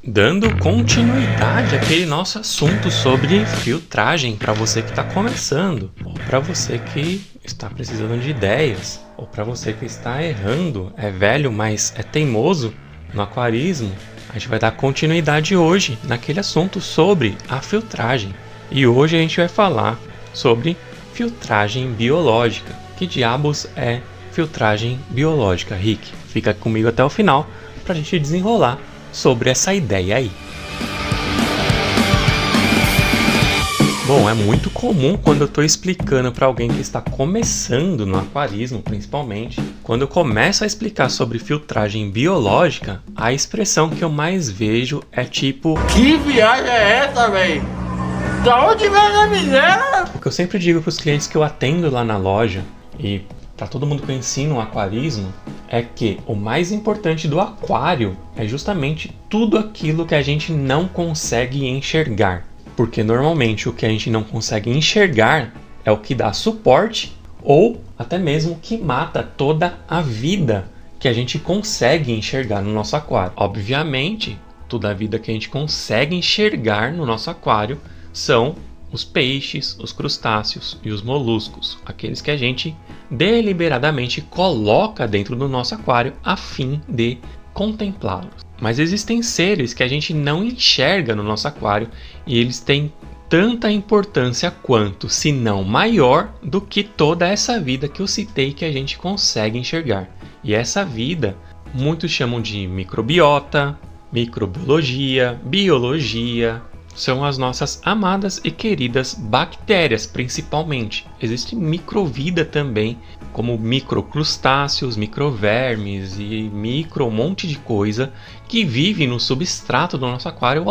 Dando continuidade àquele nosso assunto sobre filtragem para você que está começando, ou para você que está precisando de ideias, ou para você que está errando, é velho, mas é teimoso no aquarismo, a gente vai dar continuidade hoje naquele assunto sobre a filtragem. E hoje a gente vai falar sobre filtragem biológica. Que diabos é filtragem biológica, Rick? Fica comigo até o final para a gente desenrolar sobre essa ideia aí. Bom, é muito comum quando eu estou explicando para alguém que está começando no aquarismo, principalmente, quando eu começo a explicar sobre filtragem biológica, a expressão que eu mais vejo é tipo: que viagem é essa, véi? Da onde vem a miséria? O que eu sempre digo para os clientes que eu atendo lá na loja e para todo mundo que eu ensino o aquarismo, é que o mais importante do aquário é justamente tudo aquilo que a gente não consegue enxergar. Porque normalmente o que a gente não consegue enxergar é o que dá suporte ou até mesmo que mata toda a vida que a gente consegue enxergar no nosso aquário. Obviamente, toda a vida que a gente consegue enxergar no nosso aquário são os peixes, os crustáceos e os moluscos, aqueles que a gente deliberadamente coloca dentro do nosso aquário a fim de contemplá-los. Mas existem seres que a gente não enxerga no nosso aquário e eles têm tanta importância quanto, se não maior, do que toda essa vida que eu citei que a gente consegue enxergar. E essa vida, muitos chamam de microbiota, microbiologia, biologia. São as nossas amadas e queridas bactérias, principalmente. Existe microvida também, como microcrustáceos, microvermes e um monte de coisa que vive no substrato do nosso aquário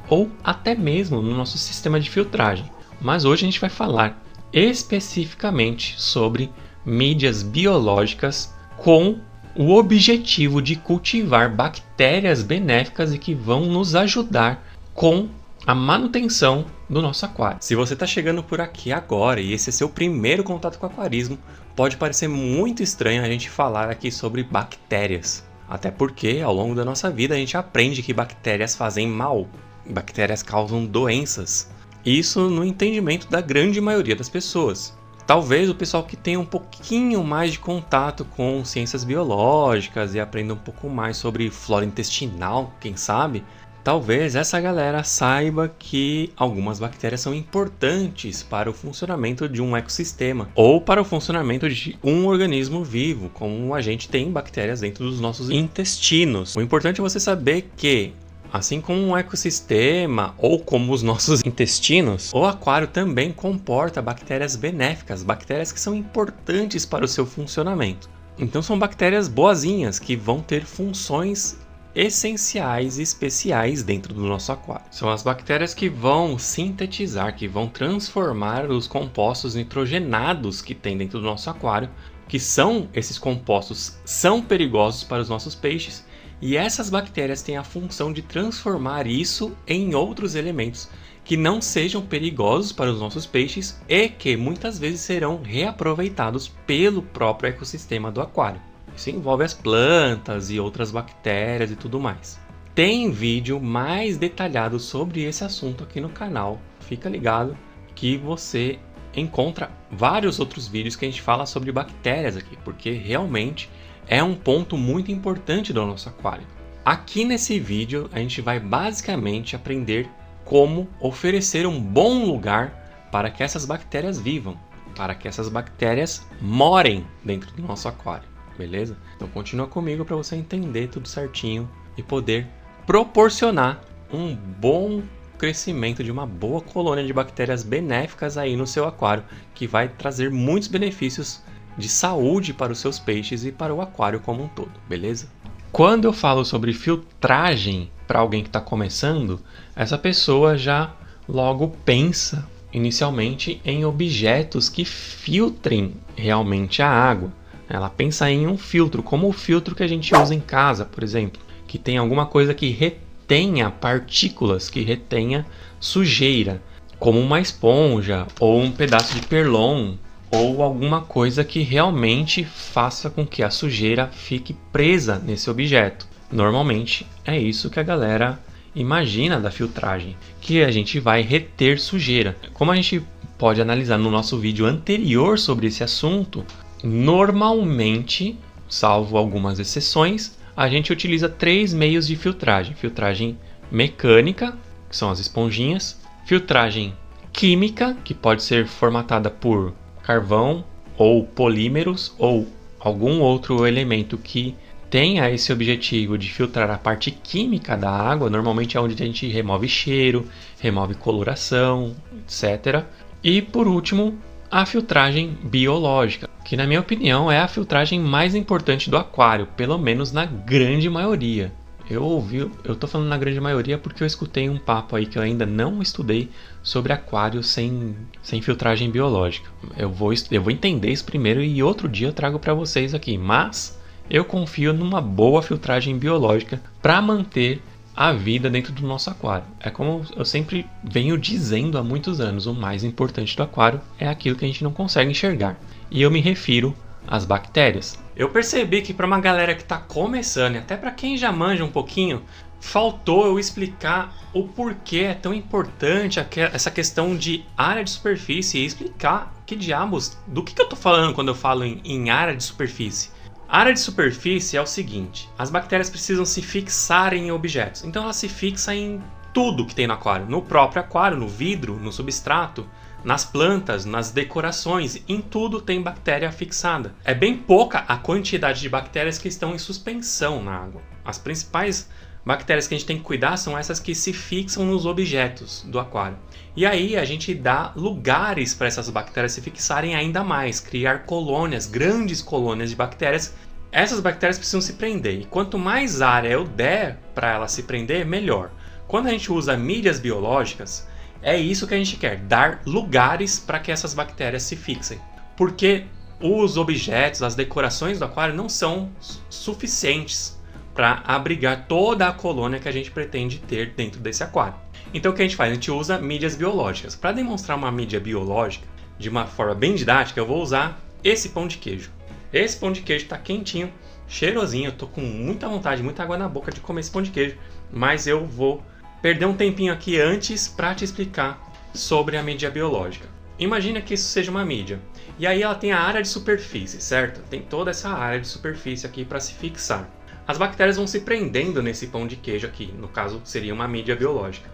ou até mesmo no nosso sistema de filtragem. Mas hoje a gente vai falar especificamente sobre mídias biológicas com o objetivo de cultivar bactérias benéficas e que vão nos ajudar com a manutenção do nosso aquário. Se você está chegando por aqui agora e esse é seu primeiro contato com o aquarismo, pode parecer muito estranho a gente falar aqui sobre bactérias. Até porque ao longo da nossa vida a gente aprende que bactérias fazem mal, bactérias causam doenças. Isso no entendimento da grande maioria das pessoas. Talvez o pessoal que tenha um pouquinho mais de contato com ciências biológicas e aprenda um pouco mais sobre flora intestinal, quem sabe, talvez essa galera saiba que algumas bactérias são importantes para o funcionamento de um ecossistema ou para o funcionamento de um organismo vivo, como a gente tem bactérias dentro dos nossos intestinos. O importante é você saber que, assim como um ecossistema ou como os nossos intestinos, o aquário também comporta bactérias benéficas, bactérias que são importantes para o seu funcionamento. Então são bactérias boazinhas que vão ter funções essenciais e especiais dentro do nosso aquário. São as bactérias que vão sintetizar, que vão transformar os compostos nitrogenados que tem dentro do nosso aquário, que são esses compostos são perigosos para os nossos peixes, e essas bactérias têm a função de transformar isso em outros elementos que não sejam perigosos para os nossos peixes e que muitas vezes serão reaproveitados pelo próprio ecossistema do aquário. Isso envolve as plantas e outras bactérias e tudo mais. Tem vídeo mais detalhado sobre esse assunto aqui no canal. Fica ligado que você encontra vários outros vídeos que a gente fala sobre bactérias aqui, porque realmente é um ponto muito importante do nosso aquário. Aqui nesse vídeo a gente vai basicamente aprender como oferecer um bom lugar para que essas bactérias vivam, para que essas bactérias morem dentro do nosso aquário. Beleza? Então continua comigo para você entender tudo certinho e poder proporcionar um bom crescimento de uma boa colônia de bactérias benéficas aí no seu aquário, que vai trazer muitos benefícios de saúde para os seus peixes e para o aquário como um todo, beleza? Quando eu falo sobre filtragem para alguém que está começando, essa pessoa já logo pensa inicialmente em objetos que filtrem realmente a água. Ela pensa em um filtro, como o filtro que a gente usa em casa, por exemplo, que tem alguma coisa que retenha partículas, que retenha sujeira, como uma esponja ou um pedaço de perlon, ou alguma coisa que realmente faça com que a sujeira fique presa nesse objeto. Normalmente é isso que a galera Imagina da filtragem, que a gente vai reter sujeira. Como a gente pode analisar no nosso vídeo anterior sobre esse assunto, normalmente, salvo algumas exceções, a gente utiliza 3 meios de filtragem. Filtragem mecânica, que são as esponjinhas. Filtragem química, que pode ser formatada por carvão ou polímeros ou algum outro elemento que tenha esse objetivo de filtrar a parte química da água. Normalmente é onde a gente remove cheiro, remove coloração, etc. E por último, a filtragem biológica, que na minha opinião é a filtragem mais importante do aquário, pelo menos na grande maioria. Eu tô falando na grande maioria porque eu escutei um papo aí que eu ainda não estudei sobre aquário sem filtragem biológica. Eu vou entender isso primeiro e outro dia eu trago para vocês aqui, mas eu confio numa boa filtragem biológica para manter a vida dentro do nosso aquário. É como eu sempre venho dizendo há muitos anos, o mais importante do aquário é aquilo que a gente não consegue enxergar. E eu me refiro às bactérias. Eu percebi que para uma galera que está começando, e até para quem já manja um pouquinho, faltou eu explicar o porquê é tão importante essa questão de área de superfície e explicar que diabos, do que eu estou falando quando eu falo em área de superfície. A área de superfície é o seguinte: as bactérias precisam se fixar em objetos, então elas se fixam em tudo que tem no aquário, no próprio aquário, no vidro, no substrato, nas plantas, nas decorações, em tudo tem bactéria fixada. É bem pouca a quantidade de bactérias que estão em suspensão na água. As principais bactérias que a gente tem que cuidar são essas que se fixam nos objetos do aquário. E aí a gente dá lugares para essas bactérias se fixarem ainda mais, criar colônias, grandes colônias de bactérias. Essas bactérias precisam se prender, e quanto mais área eu der para elas se prender, melhor. Quando a gente usa mídias biológicas, é isso que a gente quer, dar lugares para que essas bactérias se fixem. Porque os objetos, as decorações do aquário não são suficientes para abrigar toda a colônia que a gente pretende ter dentro desse aquário. Então o que a gente faz? A gente usa mídias biológicas. Para demonstrar uma mídia biológica de uma forma bem didática, eu vou usar esse pão de queijo. Esse pão de queijo está quentinho, cheirosinho, eu tô com muita vontade, muita água na boca de comer esse pão de queijo, mas eu vou perder um tempinho aqui antes para te explicar sobre a mídia biológica. Imagina que isso seja uma mídia, e aí ela tem a área de superfície, certo? Tem toda essa área de superfície aqui para se fixar. As bactérias vão se prendendo nesse pão de queijo aqui, no caso seria uma mídia biológica.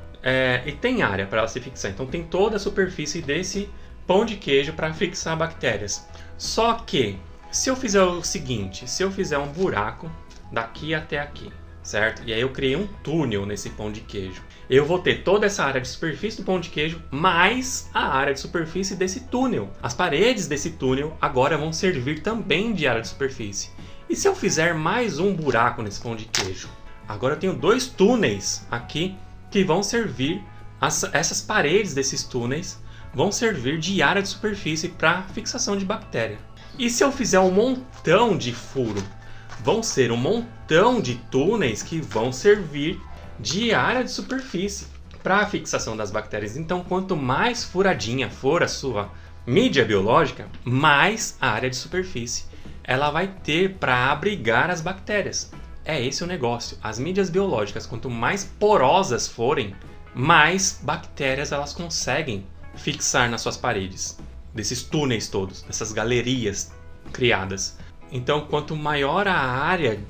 E tem área para ela se fixar, então tem toda a superfície desse pão de queijo para fixar bactérias. Só que, se eu fizer o seguinte, se eu fizer um buraco daqui até aqui, certo? E aí eu criei um túnel nesse pão de queijo. Eu vou ter toda essa área de superfície do pão de queijo, mais a área de superfície desse túnel. As paredes desse túnel agora vão servir também de área de superfície. E se eu fizer mais um buraco nesse pão de queijo? Agora eu tenho 2 túneis aqui que vão servir, essas paredes desses túneis vão servir de área de superfície para fixação de bactéria. E se eu fizer um montão de furo? Vão ser um montão de túneis que vão servir de área de superfície para a fixação das bactérias. Então, quanto mais furadinha for a sua mídia biológica, mais a área de superfície ela vai ter para abrigar as bactérias. É esse o negócio. As mídias biológicas, quanto mais porosas forem, mais bactérias elas conseguem fixar nas suas paredes, desses túneis todos, dessas galerias criadas. Então, quanto maior a área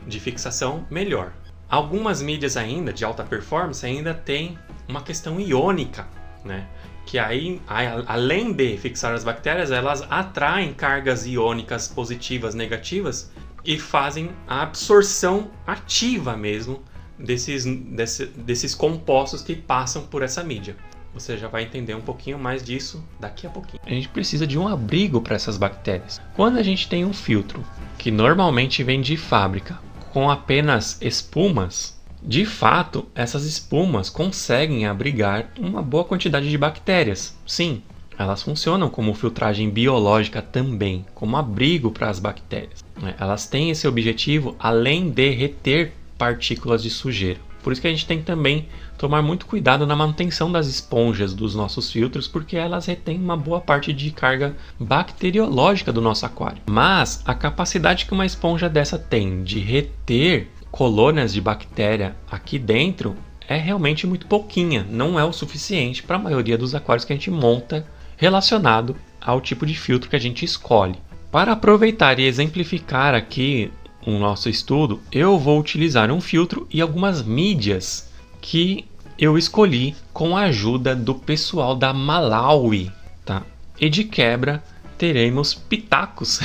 de fixação, melhor. Algumas mídias ainda, de alta performance, ainda tem uma questão iônica, né? Que aí, além de fixar as bactérias, elas atraem cargas iônicas positivas, negativas e fazem a absorção ativa mesmo desses compostos que passam por essa mídia. Você já vai entender um pouquinho mais disso daqui a pouquinho. A gente precisa de um abrigo para essas bactérias. Quando a gente tem um filtro, que normalmente vem de fábrica, com apenas espumas, de fato, essas espumas conseguem abrigar uma boa quantidade de bactérias. Sim, elas funcionam como filtragem biológica também, como abrigo para as bactérias. Elas têm esse objetivo além de reter partículas de sujeira. Por isso que a gente tem que também tomar muito cuidado na manutenção das esponjas dos nossos filtros, porque elas retêm uma boa parte de carga bacteriológica do nosso aquário. Mas a capacidade que uma esponja dessa tem de reter colônias de bactéria aqui dentro é realmente muito pouquinha, não é o suficiente para a maioria dos aquários que a gente monta relacionado ao tipo de filtro que a gente escolhe. Para aproveitar e exemplificar aqui o nosso estudo, eu vou utilizar um filtro e algumas mídias que eu escolhi com a ajuda do pessoal da Malawi, tá? E de quebra teremos pitacos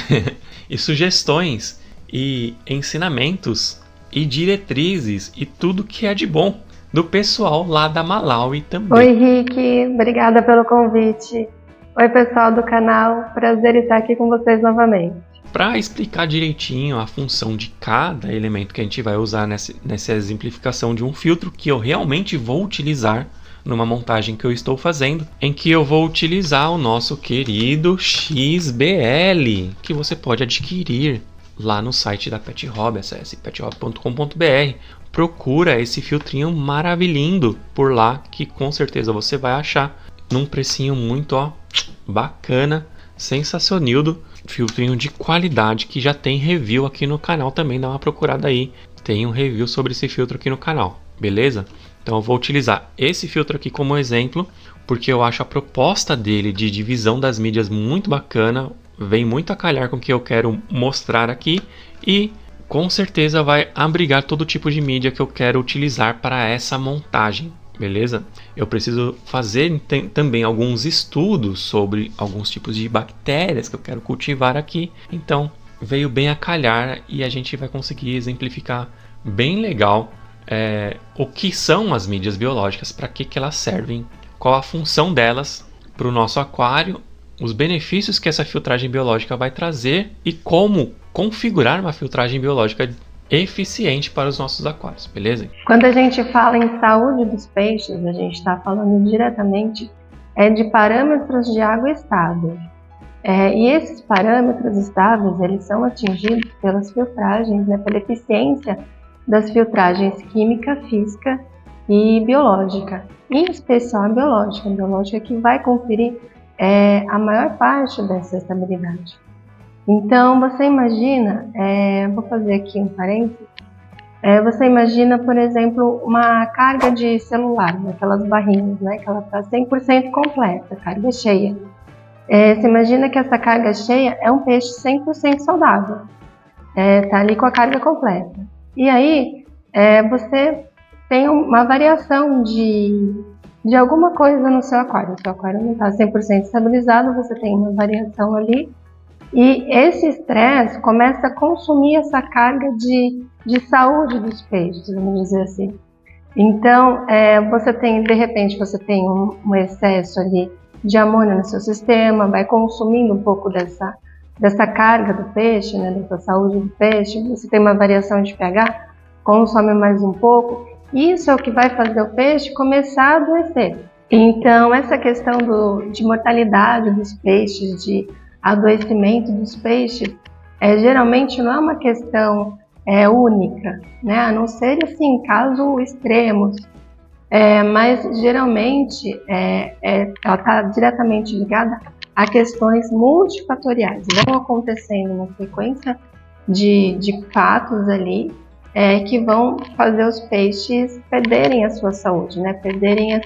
e sugestões e ensinamentos e diretrizes e tudo que é de bom do pessoal lá da Malawi também. Oi, Rick, obrigada pelo convite. Oi, pessoal do canal, prazer estar aqui com vocês novamente. Para explicar direitinho a função de cada elemento que a gente vai usar nessa exemplificação de um filtro que eu realmente vou utilizar numa montagem que eu estou fazendo, em que eu vou utilizar o nosso querido XBL, que você pode adquirir lá no site da Pet Hobby, acesse pethobby.com.br. Procura esse filtrinho maravilhoso por lá, que com certeza você vai achar num precinho muito bacana, sensacionildo, filtrinho de qualidade que já tem review aqui no canal também, dá uma procurada aí, tem um review sobre esse filtro aqui no canal, beleza? Então eu vou utilizar esse filtro aqui como exemplo, porque eu acho a proposta dele de divisão das mídias muito bacana, vem muito a calhar com o que eu quero mostrar aqui e com certeza vai abrigar todo tipo de mídia que eu quero utilizar para essa montagem, beleza? Eu preciso fazer também alguns estudos sobre alguns tipos de bactérias que eu quero cultivar aqui, então veio bem a calhar e a gente vai conseguir exemplificar bem legal o que são as mídias biológicas, para que elas servem, qual a função delas para o nosso aquário, os benefícios que essa filtragem biológica vai trazer e como configurar uma filtragem biológica eficiente para os nossos aquários, beleza? Quando a gente fala em saúde dos peixes, a gente está falando diretamente de parâmetros de água estável. E esses parâmetros estáveis, eles são atingidos pelas filtragens, pela eficiência das filtragens química, física e biológica, em especial a biológica que vai conferir a maior parte dessa estabilidade. Então, você imagina, vou fazer aqui um parênteses, você imagina, por exemplo, uma carga de celular, aquelas barrinhas, que ela está 100% completa, carga cheia. Você imagina que essa carga cheia é um peixe 100% saudável, está ali com a carga completa. E aí, você tem uma variação de alguma coisa no seu aquário. O seu aquário não está 100% estabilizado, você tem uma variação ali. E esse estresse começa a consumir essa carga de saúde dos peixes, vamos dizer assim. Então, você tem, de repente, você tem um excesso ali de amônia no seu sistema, vai consumindo um pouco dessa carga do peixe, dessa saúde do peixe. Você tem uma variação de pH, consome mais um pouco. Isso é o que vai fazer o peixe começar a adoecer. Então, essa questão de mortalidade dos peixes, de adoecimento dos peixes, geralmente não é uma questão única, a não ser assim, casos extremos, mas geralmente ela está diretamente ligada a questões multifatoriais. Vão acontecendo uma sequência de fatos ali que vão fazer os peixes perderem a sua saúde, perderem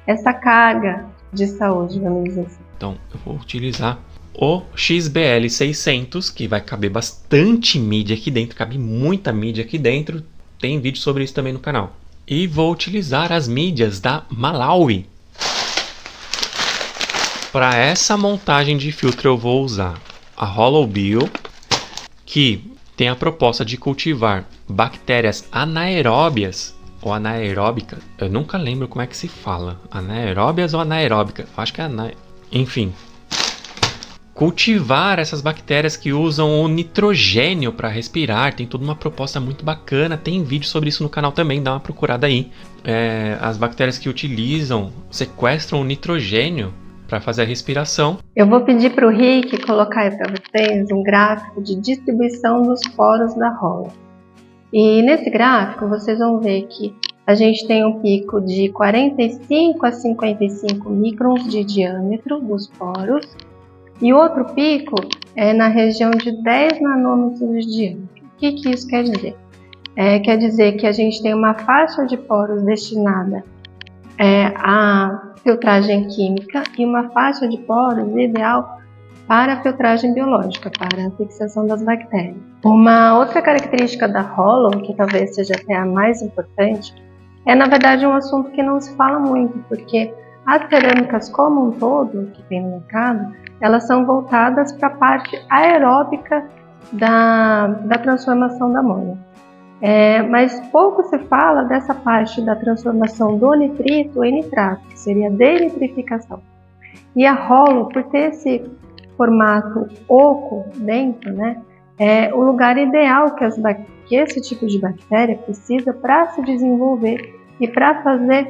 essa carga de saúde, vamos dizer assim. Então, eu vou utilizar o XBL 600, que vai caber bastante mídia aqui dentro, cabe muita mídia aqui dentro, tem vídeo sobre isso também no canal. E vou utilizar as mídias da Malawi. Para essa montagem de filtro eu vou usar a Hollow Bio, que tem a proposta de cultivar bactérias anaeróbias ou anaeróbicas. Eu nunca lembro como é que se fala, anaeróbias ou anaeróbica. Acho que é enfim. Cultivar essas bactérias que usam o nitrogênio para respirar, tem toda uma proposta muito bacana, tem vídeo sobre isso no canal também, dá uma procurada aí. As bactérias que sequestram o nitrogênio para fazer a respiração. Eu vou pedir para o Rick colocar aí para vocês um gráfico de distribuição dos poros da rola. E nesse gráfico vocês vão ver que a gente tem um pico de 45 a 55 microns de diâmetro dos poros, e outro pico é na região de 10 nanômetros de diâmetro. O que isso quer dizer? quer dizer que a gente tem uma faixa de poros destinada à filtragem química e uma faixa de poros ideal para a filtragem biológica, para a fixação das bactérias. Uma outra característica da Hollow, que talvez seja até a mais importante, é na verdade um assunto que não se fala muito, porque as cerâmicas como um todo, que tem no mercado, elas são voltadas para a parte aeróbica da transformação da amônia. Mas pouco se fala dessa parte da transformação do nitrito em nitrato, que seria a denitrificação. E a Hollow, por ter esse formato oco dentro, né, é o lugar ideal que esse tipo de bactéria precisa para se desenvolver e para fazer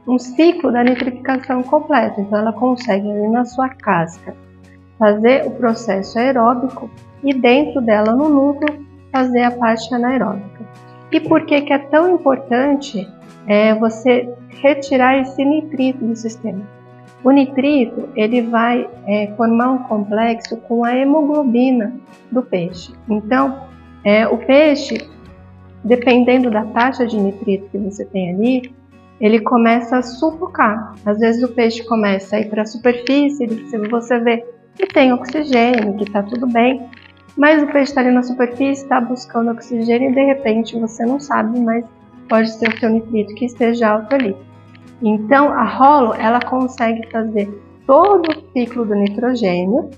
um ciclo da nitrificação completo. Então ela consegue ali na sua casca fazer o processo aeróbico e dentro dela no núcleo fazer a parte anaeróbica. E por que é tão importante você retirar esse nitrito do sistema? O nitrito ele vai formar um complexo com a hemoglobina do peixe. Então, o peixe, dependendo da taxa de nitrito que você tem ali, ele começa a sufocar. Às vezes o peixe começa a ir para a superfície, você vê que tem oxigênio, que está tudo bem, mas o peixe está ali na superfície, está buscando oxigênio e de repente você não sabe, mas pode ser o seu nitrito que esteja alto ali. Então a Hollow ela consegue fazer todo o ciclo do nitrogênio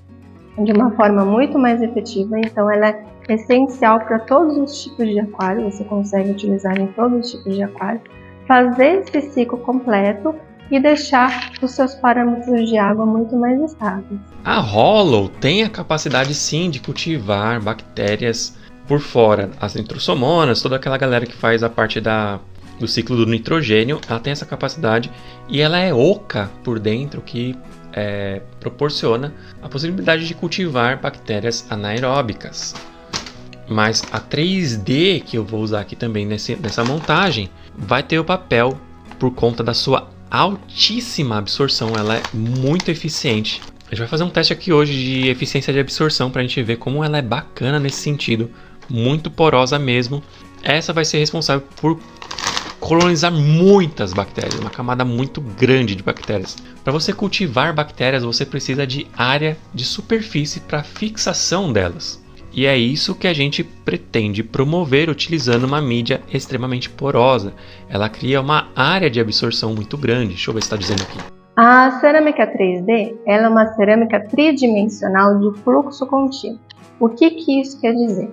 de uma forma muito mais efetiva, então ela é essencial para todos os tipos de aquário, você consegue utilizar em todos os tipos de aquário, fazer esse ciclo completo e deixar os seus parâmetros de água muito mais estáveis. A Hollow tem a capacidade sim de cultivar bactérias por fora, as nitrossomonas, toda aquela galera que faz a parte do ciclo do nitrogênio, ela tem essa capacidade e ela é oca por dentro, que proporciona a possibilidade de cultivar bactérias anaeróbicas. Mas a 3D, que eu vou usar aqui também nessa montagem, vai ter o papel por conta da sua altíssima absorção, ela é muito eficiente. A gente vai fazer um teste aqui hoje de eficiência de absorção para a gente ver como ela é bacana nesse sentido, muito porosa mesmo. Essa vai ser responsável por colonizar muitas bactérias, uma camada muito grande de bactérias. Para você cultivar bactérias, você precisa de área de superfície para fixação delas. E é isso que a gente pretende promover utilizando uma mídia extremamente porosa. Ela cria uma área de absorção muito grande. Deixa eu ver se está dizendo aqui. A cerâmica 3D ela é uma cerâmica tridimensional de fluxo contínuo. O que isso quer dizer?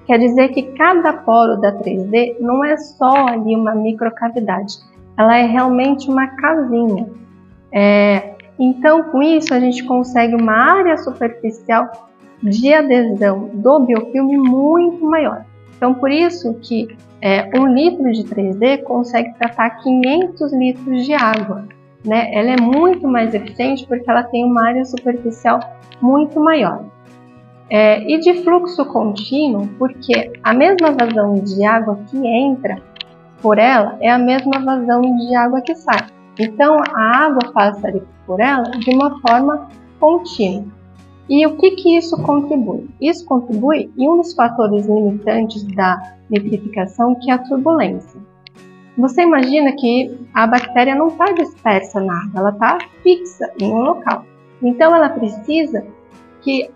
Quer dizer que cada poro da 3D não é só ali uma microcavidade. Ela é realmente uma casinha. Então, com isso, a gente consegue uma área superficial de adesão do biofilme muito maior. Então, por isso que 1 litro de 3D consegue tratar 500 litros de água, né? Ela é muito mais eficiente porque ela tem uma área superficial muito maior. E de fluxo contínuo, porque a mesma vazão de água que entra por ela é a mesma vazão de água que sai. Então, a água passa ali por ela de uma forma contínua. E o que isso contribui? Isso contribui em um dos fatores limitantes da nitrificação, que é a turbulência. Você imagina que a bactéria não está dispersa na água, ela está fixa em um local. Então ela precisa que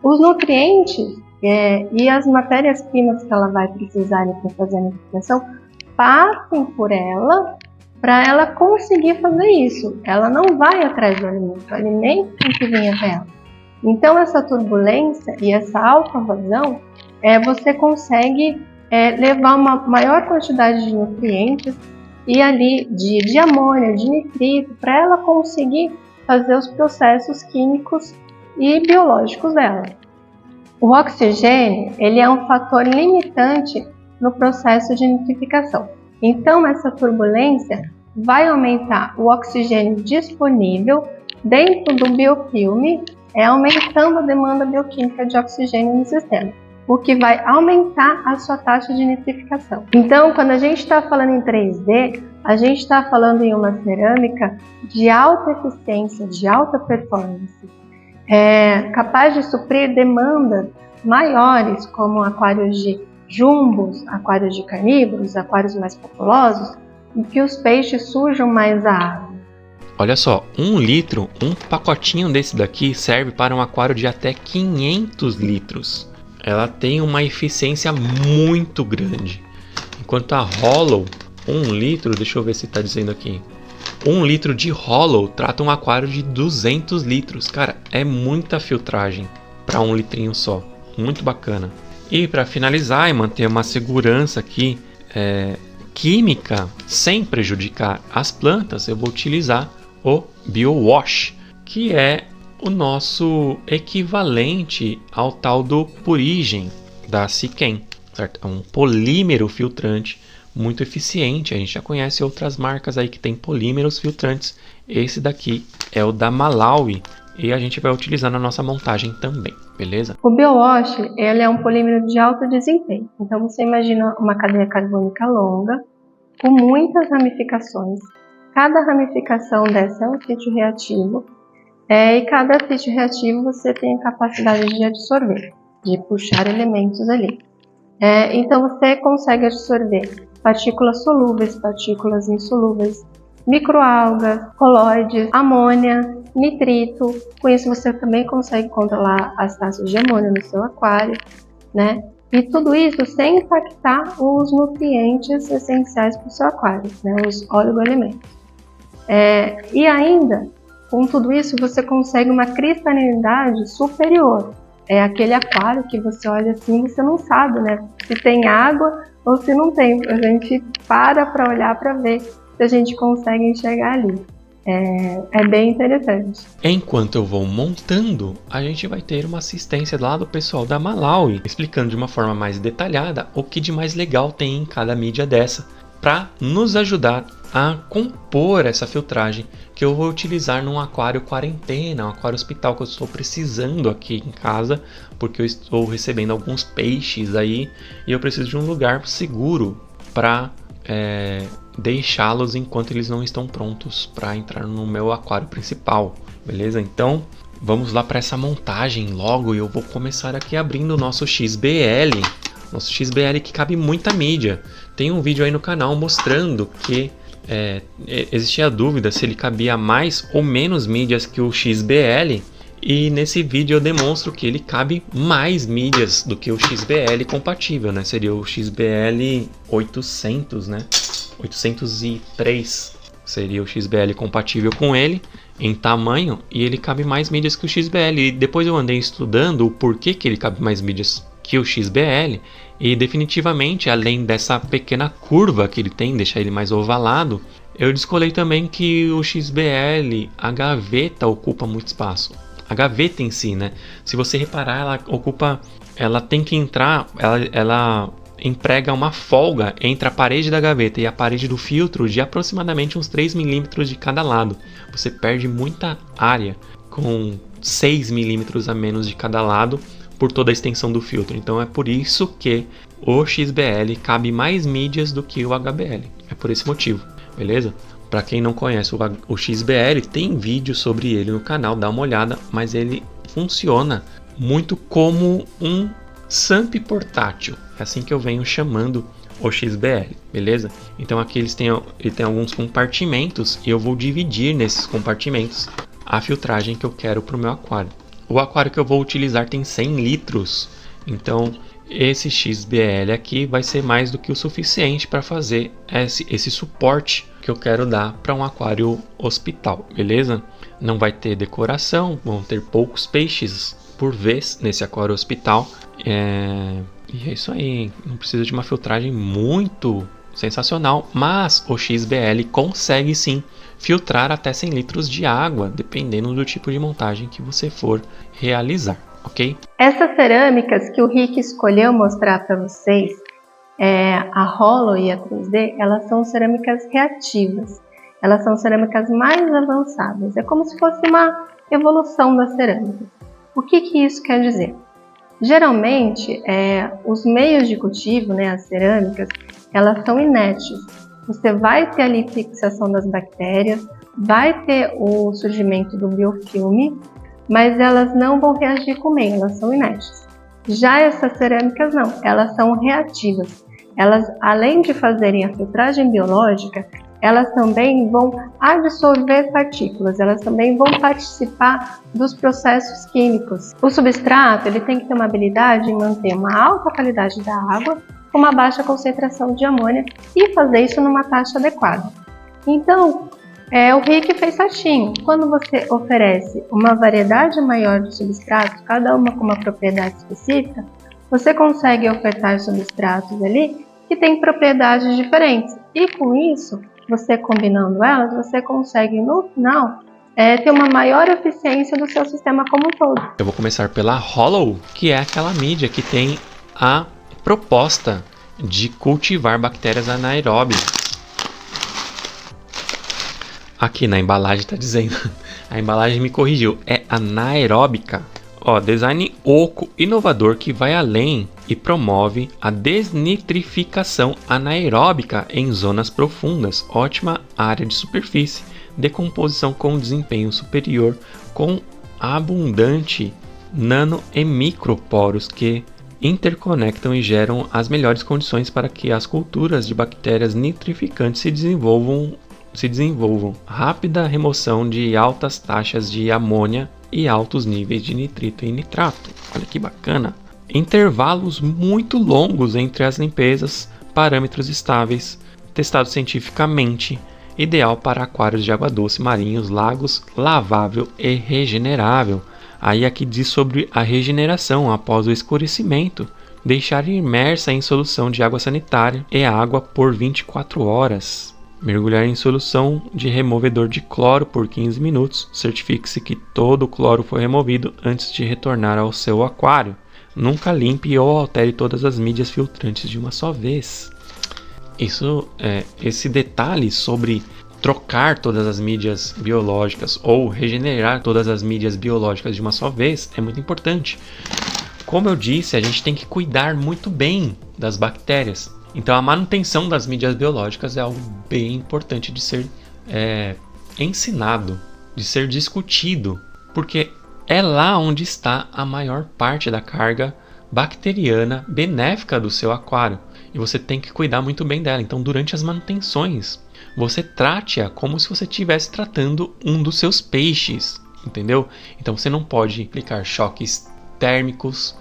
os nutrientes e as matérias-primas que ela vai precisar para fazer a nitrificação passem por ela para ela conseguir fazer isso. Ela não vai atrás do alimento, o alimento tem que vir até ela. Então essa turbulência e essa alta vazão, você consegue levar uma maior quantidade de nutrientes e ali de amônia, de nitrito, para ela conseguir fazer os processos químicos e biológicos dela. O oxigênio, ele é um fator limitante no processo de nitrificação. Então essa turbulência vai aumentar o oxigênio disponível dentro do biofilme, aumentando a demanda bioquímica de oxigênio no sistema, o que vai aumentar a sua taxa de nitrificação. Então, quando a gente está falando em 3D, a gente está falando em uma cerâmica de alta eficiência, de alta performance, capaz de suprir demandas maiores, como aquários de jumbos, aquários de carnívoros, aquários mais populosos, em que os peixes sujam mais a água. Olha só, 1 litro, um pacotinho desse daqui serve para um aquário de até 500 litros. Ela tem uma eficiência muito grande. Enquanto a Hollow, 1 litro, deixa eu ver se está dizendo aqui. 1 litro de Hollow trata um aquário de 200 litros. Cara, é muita filtragem para 1 litrinho só. Muito bacana. E para finalizar e manter uma segurança aqui química sem prejudicar as plantas, eu vou utilizar o BioWash, que é o nosso equivalente ao tal do Purigen da Siken, certo? É um polímero filtrante muito eficiente. A gente já conhece outras marcas aí que tem polímeros filtrantes. Esse daqui é o da Malawi e a gente vai utilizar na nossa montagem também, beleza? O BioWash, ele é um polímero de alto desempenho. Então você imagina uma cadeia carbônica longa com muitas ramificações. Cada ramificação dessa é um sítio reativo, e cada sítio reativo você tem a capacidade de absorver, de puxar elementos ali. Então você consegue absorver partículas solúveis, partículas insolúveis, microalgas, colóides, amônia, nitrito. Com isso você também consegue controlar as taxas de amônia no seu aquário, né? E tudo isso sem impactar os nutrientes essenciais para o seu aquário, né? Os oligoelementos. E ainda, com tudo isso, você consegue uma cristalinidade superior. É aquele aquário que você olha assim e você não sabe, né? Se tem água ou se não tem. A gente para olhar para ver se a gente consegue enxergar ali. É bem interessante. Enquanto eu vou montando, a gente vai ter uma assistência lá do pessoal da Malawi, explicando de uma forma mais detalhada o que de mais legal tem em cada mídia dessa, para nos ajudar a compor essa filtragem que eu vou utilizar num aquário quarentena, um aquário hospital que eu estou precisando aqui em casa, porque eu estou recebendo alguns peixes aí e eu preciso de um lugar seguro para deixá-los enquanto eles não estão prontos para entrar no meu aquário principal, beleza? Então vamos lá para essa montagem logo e eu vou começar aqui abrindo o nosso XBL. Nosso XBL que cabe muita mídia. Tem um vídeo aí no canal mostrando que existia dúvida se ele cabia mais ou menos mídias que o XBL. E nesse vídeo eu demonstro que ele cabe mais mídias do que o XBL compatível, né? Seria o XBL 800, né? 803 seria o XBL compatível com ele em tamanho. E ele cabe mais mídias que o XBL. E depois eu andei estudando o porquê que ele cabe mais mídias que o XBL, e definitivamente, além dessa pequena curva que ele tem, deixar ele mais ovalado, eu descolei também que o XBL, a gaveta ocupa muito espaço. A gaveta em si, né? Se você reparar, ela tem que entrar, ela emprega uma folga entre a parede da gaveta e a parede do filtro de aproximadamente uns 3 milímetros de cada lado. Você perde muita área com 6 milímetros a menos de cada lado por toda a extensão do filtro. Então é por isso que o XBL cabe mais mídias do que o HBL. É por esse motivo, beleza? Para quem não conhece o XBL, tem vídeo sobre ele no canal, dá uma olhada, mas ele funciona muito como um SAMP portátil. É assim que eu venho chamando o XBL, beleza? Então aqui ele tem alguns compartimentos e eu vou dividir nesses compartimentos a filtragem que eu quero para o meu aquário. O aquário que eu vou utilizar tem 100 litros, então esse XBL aqui vai ser mais do que o suficiente para fazer esse suporte que eu quero dar para um aquário hospital, beleza? Não vai ter decoração, vão ter poucos peixes por vez nesse aquário hospital. E é isso aí, não precisa de uma filtragem muito sensacional, mas o XBL consegue sim filtrar até 100 litros de água, dependendo do tipo de montagem que você for realizar, ok? Essas cerâmicas que o Rick escolheu mostrar para vocês, a Hollow e a 3D, elas são cerâmicas reativas. Elas são cerâmicas mais avançadas. É como se fosse uma evolução das cerâmicas. O que isso quer dizer? Geralmente, os meios de cultivo, né, as cerâmicas, elas são inertes. Você vai ter ali fixação das bactérias, vai ter o surgimento do biofilme, mas elas não vão reagir com o meio, elas são inertes. Já essas cerâmicas não, elas são reativas. Elas, além de fazerem a filtragem biológica, elas também vão absorver partículas, elas também vão participar dos processos químicos. O substrato ele tem que ter uma habilidade em manter uma alta qualidade da água com uma baixa concentração de amônia e fazer isso numa taxa adequada. Então, o Rick fez certinho. Quando você oferece uma variedade maior de substratos, cada uma com uma propriedade específica, você consegue ofertar substratos ali que têm propriedades diferentes. E com isso, você combinando elas, você consegue no final ter uma maior eficiência do seu sistema como um todo. Eu vou começar pela Hollow, que é aquela mídia que tem a proposta de cultivar bactérias anaeróbias. Aqui na embalagem está dizendo, a embalagem me corrigiu, é anaeróbica. Design oco inovador que vai além e promove a desnitrificação anaeróbica em zonas profundas, ótima área de superfície, decomposição com desempenho superior, com abundante nano e microporos que interconectam e geram as melhores condições para que as culturas de bactérias nitrificantes se desenvolvam. Rápida remoção de altas taxas de amônia e altos níveis de nitrito e nitrato. Olha que bacana! Intervalos muito longos entre as limpezas, parâmetros estáveis, testado cientificamente, ideal para aquários de água doce, marinhos, lagos, lavável e regenerável. Aí aqui diz sobre a regeneração após o escurecimento, deixar imersa em solução de água sanitária e água por 24 horas. Mergulhar em solução de removedor de cloro por 15 minutos. Certifique-se que todo o cloro foi removido antes de retornar ao seu aquário. Nunca limpe ou altere todas as mídias filtrantes de uma só vez. Esse detalhe sobre trocar todas as mídias biológicas ou regenerar todas as mídias biológicas de uma só vez é muito importante. Como eu disse, a gente tem que cuidar muito bem das bactérias. Então a manutenção das mídias biológicas é algo bem importante de ser ensinado, de ser discutido, porque é lá onde está a maior parte da carga bacteriana benéfica do seu aquário. E você tem que cuidar muito bem dela. Então durante as manutenções, você trate-a como se você estivesse tratando um dos seus peixes, entendeu? Então você não pode aplicar choques térmicos,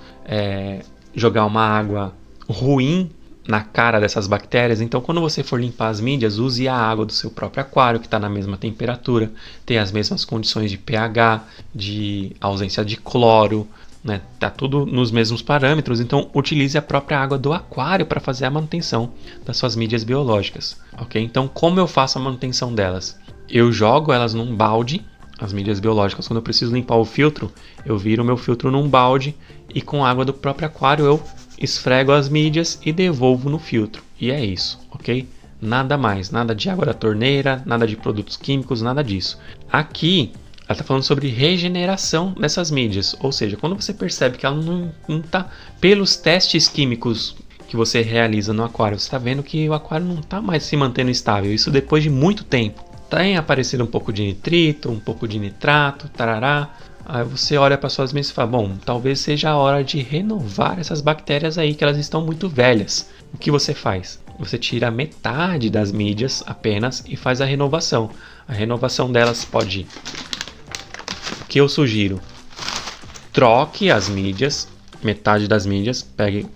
jogar uma água ruim na cara dessas bactérias. Então quando você for limpar as mídias, use a água do seu próprio aquário, que está na mesma temperatura, tem as mesmas condições de pH, de ausência de cloro, né? Tá tudo nos mesmos parâmetros. Então utilize a própria água do aquário para fazer a manutenção das suas mídias biológicas, ok? Então como eu faço a manutenção delas? Eu jogo elas num balde, as mídias biológicas. Quando eu preciso limpar o filtro, eu viro o meu filtro num balde e com água do próprio aquário eu esfrego as mídias e devolvo no filtro. E é isso, ok? Nada mais, nada de água da torneira, nada de produtos químicos, nada disso. Aqui, ela está falando sobre regeneração dessas mídias. Ou seja, quando você percebe que ela não está, pelos testes químicos que você realiza no aquário, você está vendo que o aquário não está mais se mantendo estável. Isso depois de muito tempo. Tem aparecido um pouco de nitrito, um pouco de nitrato, tarará. Aí você olha para suas mídias e fala, bom, talvez seja a hora de renovar essas bactérias aí, que elas estão muito velhas. O que você faz? Você tira metade das mídias apenas e faz a renovação. A renovação delas pode... O que eu sugiro? Troque as mídias, metade das mídias,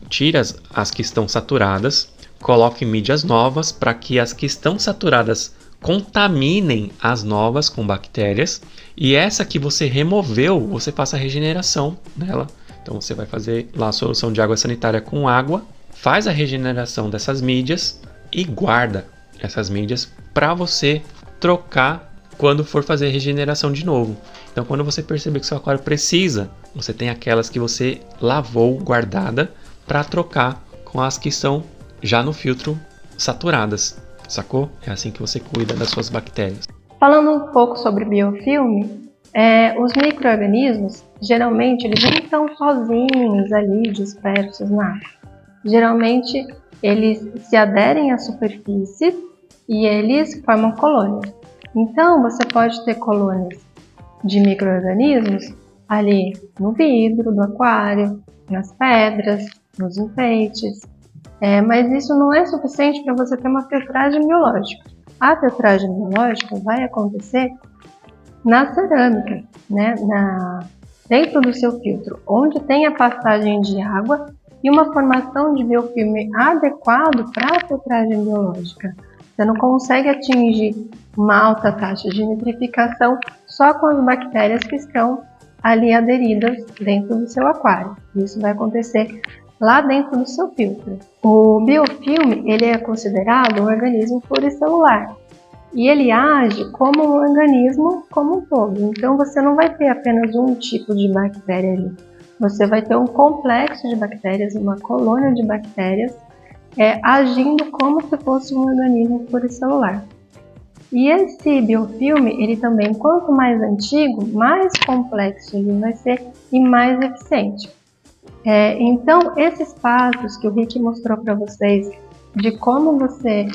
tire as que estão saturadas, coloque mídias novas para que as que estão saturadas contaminem as novas com bactérias, e essa que você removeu, você faça a regeneração dela. Então você vai fazer lá a solução de água sanitária com água, faz a regeneração dessas mídias e guarda essas mídias para você trocar quando for fazer a regeneração de novo. Então quando você perceber que seu aquário precisa, você tem aquelas que você lavou guardada para trocar com as que estão já no filtro saturadas. Sacou? É assim que você cuida das suas bactérias. Falando um pouco sobre biofilme, os micro-organismos, geralmente, eles não estão sozinhos ali, dispersos na água. Geralmente, eles se aderem à superfície e eles formam colônias. Então, você pode ter colônias de micro-organismos ali no vidro do aquário, nas pedras, nos enfeites. Mas isso não é suficiente para você ter uma filtragem biológica. A filtragem biológica vai acontecer na cerâmica, né? Dentro do seu filtro, onde tem a passagem de água e uma formação de biofilme adequado para a filtragem biológica. Você não consegue atingir uma alta taxa de nitrificação só com as bactérias que estão ali aderidas dentro do seu aquário. Isso vai acontecer lá dentro do seu filtro. O biofilme, ele é considerado um organismo pluricelular e ele age como um organismo como um todo. Então você não vai ter apenas um tipo de bactéria ali. Você vai ter um complexo de bactérias, uma colônia de bactérias agindo como se fosse um organismo pluricelular. E esse biofilme, ele também, quanto mais antigo, mais complexo ele vai ser e mais eficiente. Então, esses passos que o Rick mostrou para vocês, de como vocês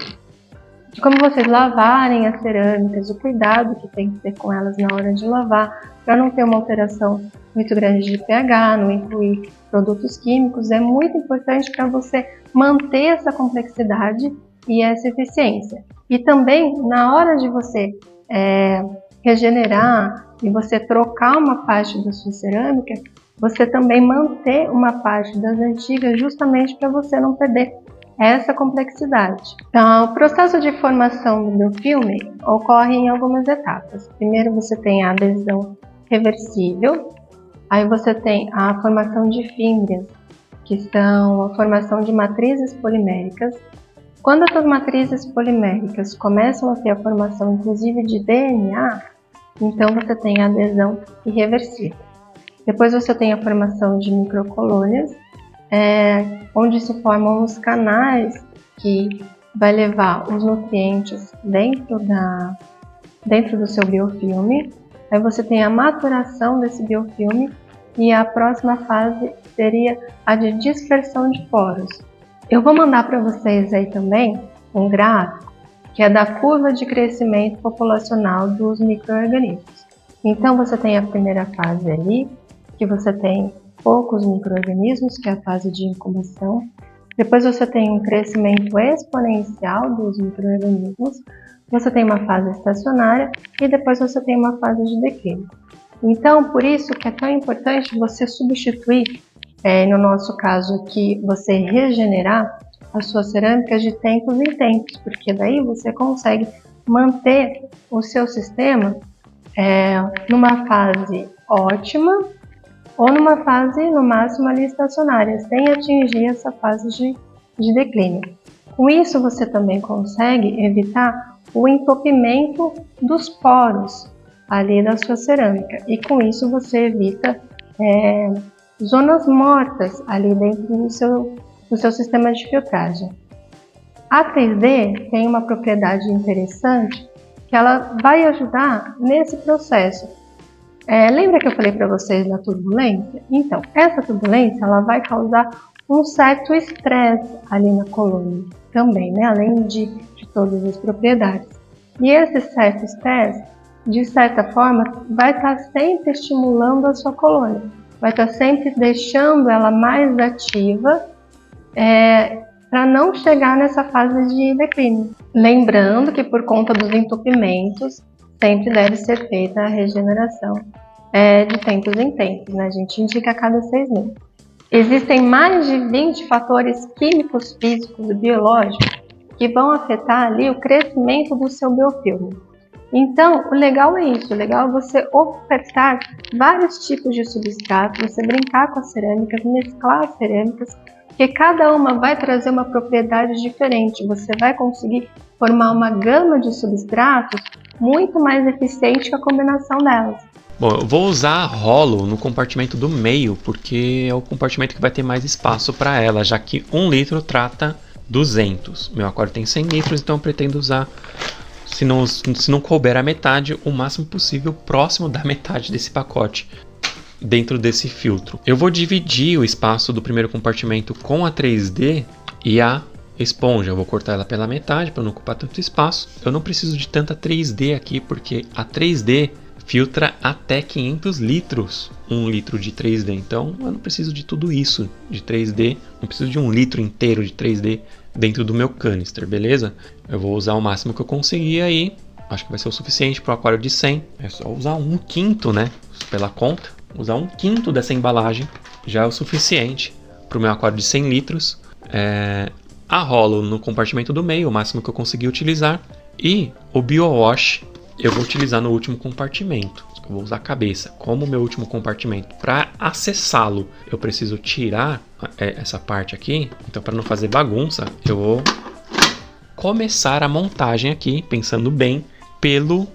lavarem as cerâmicas, o cuidado que tem que ter com elas na hora de lavar, para não ter uma alteração muito grande de pH, não incluir produtos químicos, é muito importante para você manter essa complexidade e essa eficiência. E também, na hora de você regenerar e você trocar uma parte da sua cerâmica, você também manter uma parte das antigas justamente para você não perder essa complexidade. Então, o processo de formação do biofilme ocorre em algumas etapas. Primeiro você tem a adesão reversível, aí você tem a formação de fímbrias, que são a formação de matrizes poliméricas. Quando essas matrizes poliméricas começam a ter a formação inclusive de DNA, então você tem a adesão irreversível. Depois você tem a formação de microcolônias, onde se formam os canais que vai levar os nutrientes dentro do seu biofilme. Aí você tem a maturação desse biofilme e a próxima fase seria a de dispersão de poros. Eu vou mandar para vocês aí também um gráfico que é da curva de crescimento populacional dos micro-organismos. Então você tem a primeira fase ali, que você tem poucos micro-organismos, que é a fase de incubação. Depois você tem um crescimento exponencial dos micro-organismos. Você tem uma fase estacionária e depois você tem uma fase de declínio. Então, por isso que é tão importante você substituir, no nosso caso aqui, você regenerar as suas cerâmicas de tempos em tempos, porque daí você consegue manter o seu sistema numa fase ótima ou numa fase, no máximo, ali estacionária, sem atingir essa fase de declínio. Com isso, você também consegue evitar o entupimento dos poros ali da sua cerâmica. E com isso, você evita zonas mortas ali dentro do seu sistema de filtragem. A 3D tem uma propriedade interessante que ela vai ajudar nesse processo. Lembra que eu falei para vocês da turbulência? Então, essa turbulência ela vai causar um certo estresse ali na colônia também, né? Além de todas as propriedades. E esse certo estresse, de certa forma, vai estar sempre estimulando a sua colônia, vai estar sempre deixando ela mais ativa para não chegar nessa fase de declínio. Lembrando que por conta dos entupimentos, sempre deve ser feita a regeneração de tempos em tempos, né? A gente indica a cada 6 meses. Existem mais de 20 fatores químicos, físicos e biológicos que vão afetar ali o crescimento do seu biofilme. Então, o legal é isso, o legal é você ofertar vários tipos de substratos, você brincar com as cerâmicas, mesclar as cerâmicas, porque cada uma vai trazer uma propriedade diferente, você vai conseguir formar uma gama de substratos muito mais eficiente que a combinação delas. Bom, eu vou usar rolo no compartimento do meio, porque é o compartimento que vai ter mais espaço para ela, já que 1 litro trata 200. Meu aquário tem 100 litros, então eu pretendo usar, se não couber a metade, o máximo possível próximo da metade desse pacote dentro desse filtro. Eu vou dividir o espaço do primeiro compartimento com a 3D e a esponja. Eu vou cortar ela pela metade para não ocupar tanto espaço. Eu não preciso de tanta 3D aqui, porque a 3D filtra até 500 litros, 1 litro de 3D. Então eu não preciso de tudo isso de 3D, não preciso de 1 litro inteiro de 3D dentro do meu canister, beleza? Eu vou usar o máximo que eu conseguir aí, acho que vai ser o suficiente para o aquário de 100. É só usar 1/5, né? Pela conta, usar 1/5 dessa embalagem já é o suficiente para o meu aquário de 100 litros. Arrolo no compartimento do meio, o máximo que eu conseguir utilizar. E o BioWash eu vou utilizar no último compartimento. Eu vou usar a cabeça como meu último compartimento. Para acessá-lo, eu preciso tirar essa parte aqui. Então, para não fazer bagunça, eu vou começar a montagem aqui, pensando bem, pelo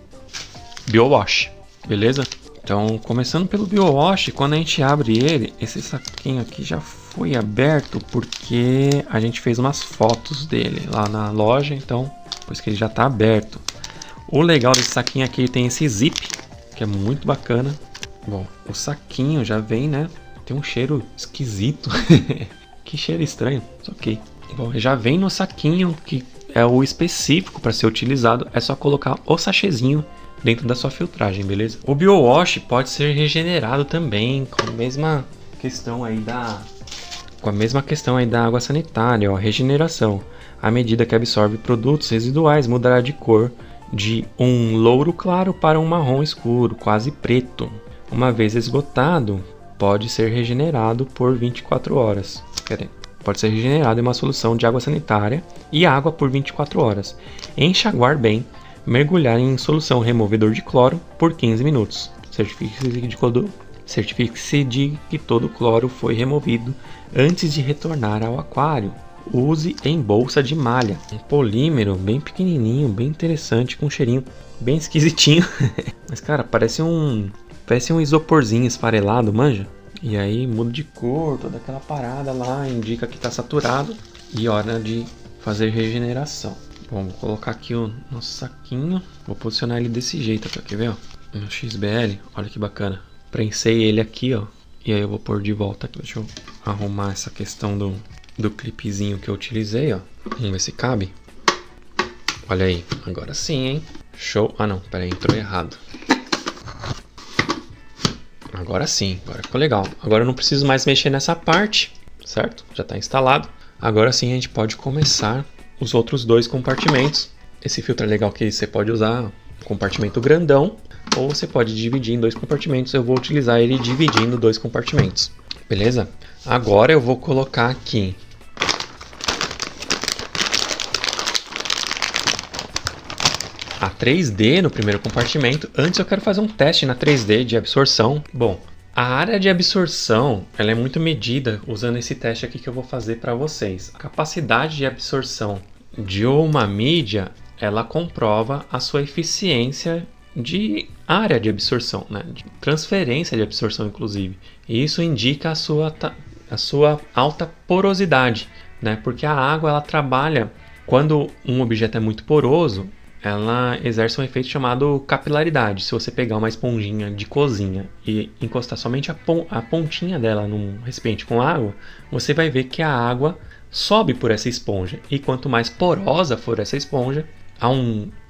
BioWash, beleza? Então, começando pelo BioWash, quando a gente abre ele, esse saquinho aqui já foi aberto porque a gente fez umas fotos dele lá na loja, então, pois que ele já está aberto. O legal desse saquinho aqui, ele tem esse zip, que é muito bacana. Bom, o saquinho já vem, né? Tem um cheiro esquisito. Que cheiro estranho, só ok. Bom, já vem no saquinho, que é o específico para ser utilizado. É só colocar o sachêzinho dentro da sua filtragem, beleza? O BioWash pode ser regenerado também, com a mesma questão aí da água sanitária, ó, regeneração. À medida que absorve produtos residuais, mudará de cor de um louro claro para um marrom escuro, quase preto. Uma vez esgotado, pode ser regenerado por 24 horas. Pode ser regenerado em uma solução de água sanitária e água por 24 horas. Enxaguar bem, mergulhar em solução removedor de cloro por 15 minutos. Certifique-se de que todo o cloro foi removido antes de retornar ao aquário. Use em bolsa de malha. Um polímero bem pequenininho, bem interessante, com um cheirinho bem esquisitinho. Mas, cara, parece um isoporzinho esfarelado, manja? E aí muda de cor, toda aquela parada lá, indica que está saturado e hora de fazer regeneração. Bom, vou colocar aqui o nosso saquinho. Vou posicionar ele desse jeito, tá? Quer ver, ó? No XBL, olha que bacana. Prensei ele aqui, ó. E aí eu vou pôr de volta aqui. Deixa eu arrumar essa questão do clipezinho que eu utilizei, ó. Vamos ver se cabe. Olha aí, agora sim, hein? Show. Ah, não, peraí, entrou errado. Agora sim, agora ficou legal. Agora eu não preciso mais mexer nessa parte, certo? Já está instalado. Agora sim a gente pode começar os outros 2 compartimentos. Esse filtro é legal que você pode usar um compartimento grandão ou você pode dividir em 2 compartimentos. Eu vou utilizar ele dividindo 2 compartimentos, beleza? Agora eu vou colocar aqui a 3D no primeiro compartimento. Antes eu quero fazer um teste na 3D de absorção. Bom, a área de absorção ela é muito medida usando esse teste aqui que eu vou fazer para vocês. A capacidade de absorção de uma mídia, ela comprova a sua eficiência de área de absorção, né? De transferência de absorção, inclusive. E isso indica a sua alta porosidade, né? Porque a água ela trabalha, quando um objeto é muito poroso, ela exerce um efeito chamado capilaridade. Se você pegar uma esponjinha de cozinha e encostar somente a pontinha dela num recipiente com água, você vai ver que a água sobe por essa esponja. E quanto mais porosa for essa esponja,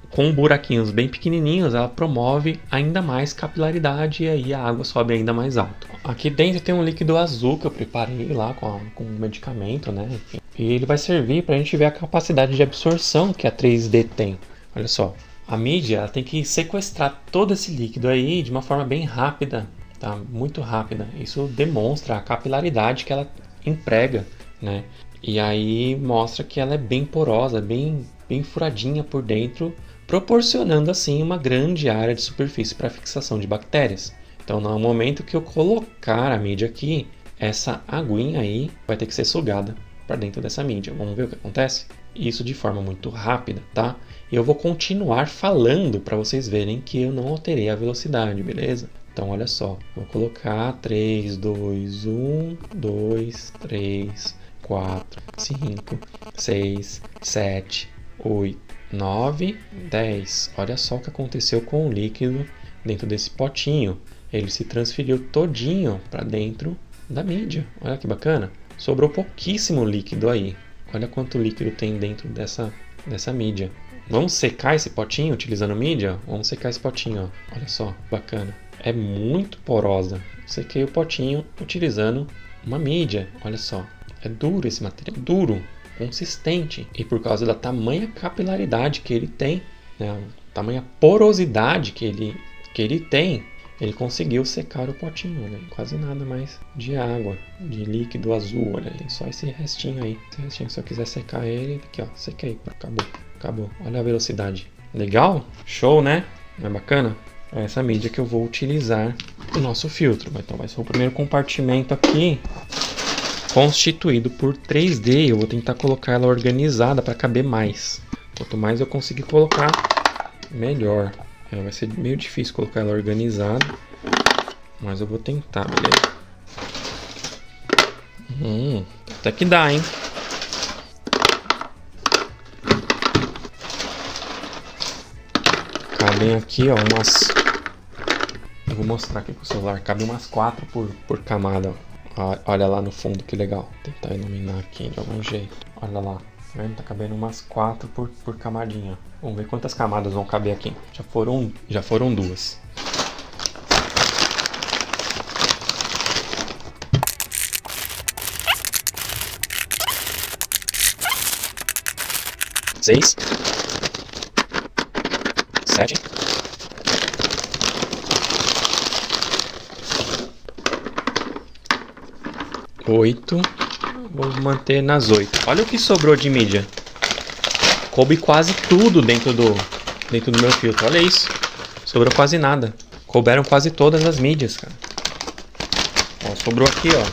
com buraquinhos bem pequenininhos, ela promove ainda mais capilaridade e aí a água sobe ainda mais alto. Aqui dentro tem um líquido azul que eu preparei lá com um medicamento, né? Enfim. E ele vai servir para a gente ver a capacidade de absorção que a 3D tem. Olha só, a mídia ela tem que sequestrar todo esse líquido aí de uma forma bem rápida, tá? Muito rápida. Isso demonstra a capilaridade que ela emprega, né? E aí mostra que ela é bem porosa, bem furadinha por dentro, proporcionando assim uma grande área de superfície para fixação de bactérias. Então, no momento que eu colocar a mídia aqui, essa aguinha aí vai ter que ser sugada para dentro dessa mídia. Vamos ver o que acontece? Isso de forma muito rápida, tá? E eu vou continuar falando para vocês verem que eu não alterei a velocidade, beleza? Então, olha só. Vou colocar 3, 2, 1, 2, 3, 4, 5, 6, 7, 8, 9, 10. Olha só o que aconteceu com o líquido dentro desse potinho. Ele se transferiu todinho para dentro da mídia. Olha que bacana. Sobrou pouquíssimo líquido aí. Olha quanto líquido tem dentro dessa mídia. Vamos secar esse potinho utilizando mídia? Vamos secar esse potinho, ó. Olha só, bacana. É muito porosa. Sequei o potinho utilizando uma mídia. Olha só. É duro esse material. Duro, consistente. E por causa da tamanha capilaridade que ele tem, né? A tamanha porosidade que ele tem, ele conseguiu secar o potinho. Olha, quase nada mais de água, de líquido azul. Olha ali, só esse restinho aí. Esse restinho, se eu quiser secar ele, aqui ó, sequei. Acabou. Olha a velocidade. Legal? Show, né? Não é bacana? É essa mídia que eu vou utilizar no nosso filtro. Então vai ser o primeiro compartimento aqui, constituído por 3D. Eu vou tentar colocar ela organizada para caber mais. Quanto mais eu conseguir colocar, melhor. Vai ser meio difícil colocar ela organizada, mas eu vou tentar, beleza? Até que dá, hein? Cabem aqui, ó, umas... Eu vou mostrar aqui com o celular. Cabe umas 4 por camada, ó. Olha lá no fundo, que legal. Vou tentar iluminar aqui de algum jeito. Olha lá. Tá vendo? Tá cabendo umas 4 por camadinha. Vamos ver quantas camadas vão caber aqui. Já foram 2. Seis. 7. 8. Vou manter nas 8. Olha o que sobrou de mídia. Coube quase tudo dentro do meu filtro. Olha isso. Sobrou quase nada. Couberam quase todas as mídias, cara. Ó, sobrou aqui, ó.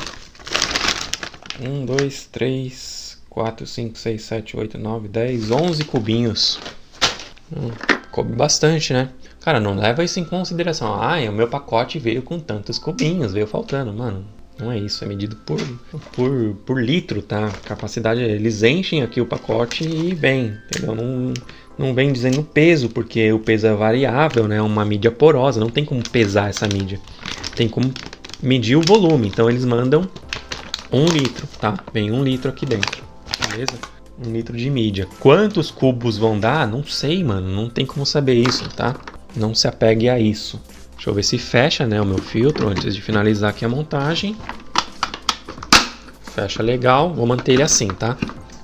1, 2, 3, 4, 5, 6, 7, 8, 9, 10, 11 cubinhos. Coube bastante, né? Cara, não leva isso em consideração. O meu pacote veio com tantos cubinhos, veio faltando. Mano, não é isso. É medido por litro, tá? Capacidade, eles enchem aqui o pacote e vem, entendeu? Não vem dizendo peso, porque o peso é variável, né? É uma mídia porosa, não tem como pesar essa mídia. Tem como medir o volume. Então eles mandam 1 litro, tá? Vem 1 litro aqui dentro, beleza? 1 litro de mídia. Quantos cubos vão dar? Não sei, mano. Não tem como saber isso, tá? Não se apegue a isso. Deixa eu ver se fecha, né, o meu filtro antes de finalizar aqui a montagem. Fecha legal. Vou manter ele assim, tá?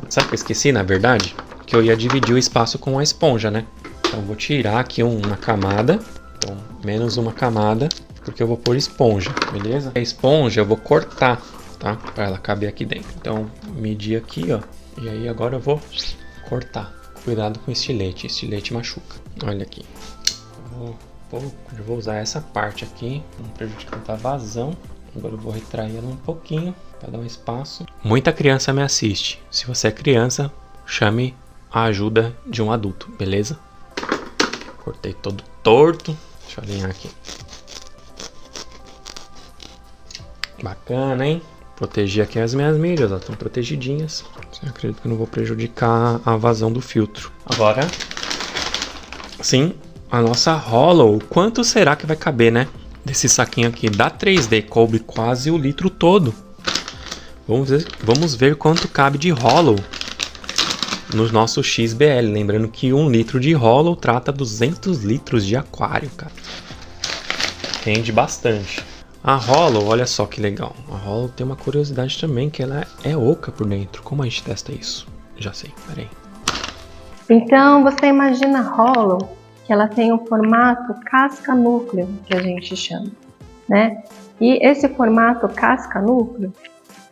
Sabe o que eu esqueci, na verdade? Que eu ia dividir o espaço com a esponja, né? Então eu vou tirar aqui uma camada. Então, menos uma camada, porque eu vou pôr esponja, beleza? A esponja eu vou cortar, tá? Para ela caber aqui dentro. Então, medir aqui, ó. E aí agora eu vou cortar. Cuidado com o estilete. Estilete machuca. Olha aqui. Eu vou usar essa parte aqui, não prejudicar a vazão. Agora eu vou retrair ela um pouquinho para dar um espaço. Muita criança me assiste. Se você é criança, chame a ajuda de um adulto, beleza? Cortei todo torto. Deixa eu alinhar aqui. Bacana, hein? Protegi aqui as minhas mídias, ó, estão protegidinhas. Eu acredito que eu não vou prejudicar a vazão do filtro. Agora, sim, a nossa Hollow. Quanto será que vai caber, né? Desse saquinho aqui da 3D, coube quase o litro todo. Vamos ver quanto cabe de Hollow no nosso XBL. Lembrando que 1 litro de Hollow trata 200 litros de aquário, cara. Rende bastante. A Hollow, olha só que legal. A Hollow tem uma curiosidade também, que ela é oca por dentro. Como a gente testa isso? Já sei, peraí. Então, você imagina a Hollow, que ela tem um formato casca-núcleo, que a gente chama, né? E esse formato casca-núcleo,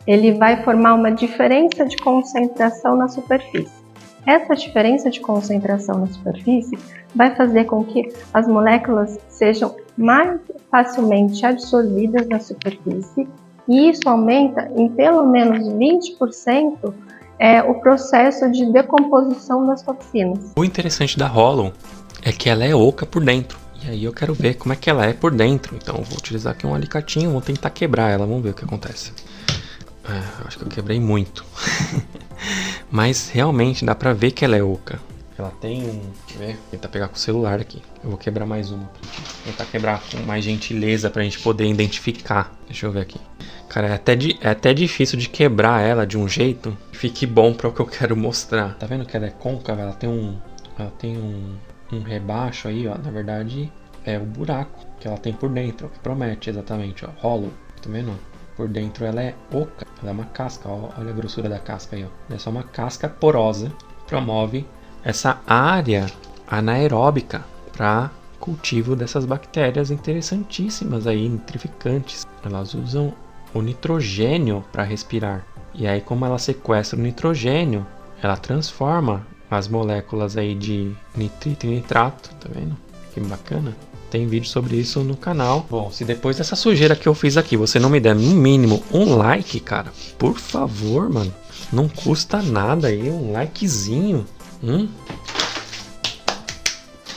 ele vai formar uma diferença de concentração na superfície. Essa diferença de concentração na superfície vai fazer com que as moléculas sejam mais facilmente absorvidas na superfície, e isso aumenta em pelo menos 20% o processo de decomposição das toxinas. O interessante da Hollow é que ela é oca por dentro. E aí eu quero ver como é que ela é por dentro. Então eu vou utilizar aqui um alicatinho, vou tentar quebrar ela, vamos ver o que acontece. Acho que eu quebrei muito. Mas realmente dá pra ver que ela é oca. Ela tem deixa eu ver, vou tentar pegar com o celular aqui. Eu vou quebrar mais uma. Vou tentar quebrar com mais gentileza pra gente poder identificar. Deixa eu ver aqui. Cara, é até difícil de quebrar ela de um jeito que fique bom para o que eu quero mostrar. Tá vendo que ela é côncava? Ela tem ela tem um rebaixo aí, ó. Na verdade, é o buraco que ela tem por dentro, que promete exatamente, ó. Hollow, tá vendo? Por dentro ela é oca, ela é uma casca, ó. Olha a grossura da casca aí, ó. É só uma casca porosa. Promove essa área anaeróbica para cultivo dessas bactérias interessantíssimas aí, nitrificantes. Elas usam o nitrogênio para respirar. E aí, como ela sequestra o nitrogênio, ela transforma as moléculas aí de nitrito e nitrato, tá vendo? Que bacana. Tem vídeo sobre isso no canal. Bom, se depois dessa sujeira que eu fiz aqui, você não me der no mínimo um like, cara, por favor, mano, não custa nada aí, um likezinho.